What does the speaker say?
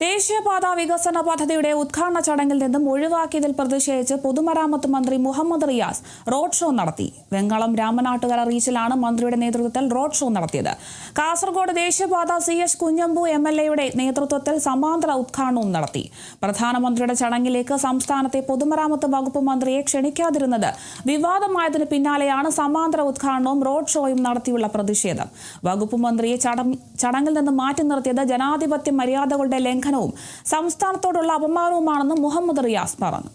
ദേശീയപാത വികസന പദ്ധതിയുടെ ഉദ്ഘാടന ചടങ്ങിൽ നിന്നും ഒഴിവാക്കിയതിൽ പ്രതിഷേധിച്ച് പൊതുമരാമത്ത് മന്ത്രി മുഹമ്മദ് റിയാസ് റോഡ് ഷോ നടത്തി. വെങ്ങളം രാമനാട്ടുകര റീച്ചിലാണ് മന്ത്രിയുടെ നേതൃത്വത്തിൽ റോഡ് ഷോ നടത്തിയത്. കാസർഗോഡ് ദേശീയപാത CH കുഞ്ഞമ്പു MLA നേതൃത്വത്തിൽ സമാന്തര ഉദ്ഘാടനവും നടത്തി. പ്രധാനമന്ത്രിയുടെ ചടങ്ങിലേക്ക് സംസ്ഥാനത്തെ പൊതുമരാമത്ത് വകുപ്പ് മന്ത്രിയെ ക്ഷണിക്കാതിരുന്നത് വിവാദമായതിന് പിന്നാലെയാണ് സമാന്തര ഉദ്ഘാടനവും റോഡ് ഷോയും നടത്തിയുള്ള പ്രതിഷേധം. വകുപ്പ് മന്ത്രിയെ ചടങ്ങിൽ നിന്ന് മാറ്റി നിർത്തിയത് ജനാധിപത്യ മര്യാദകളുടെ ലംഘനവും സംസ്ഥാനത്തോടുള്ള അപമാനവുമാണെന്ന് മുഹമ്മദ് റിയാസ് പറഞ്ഞു.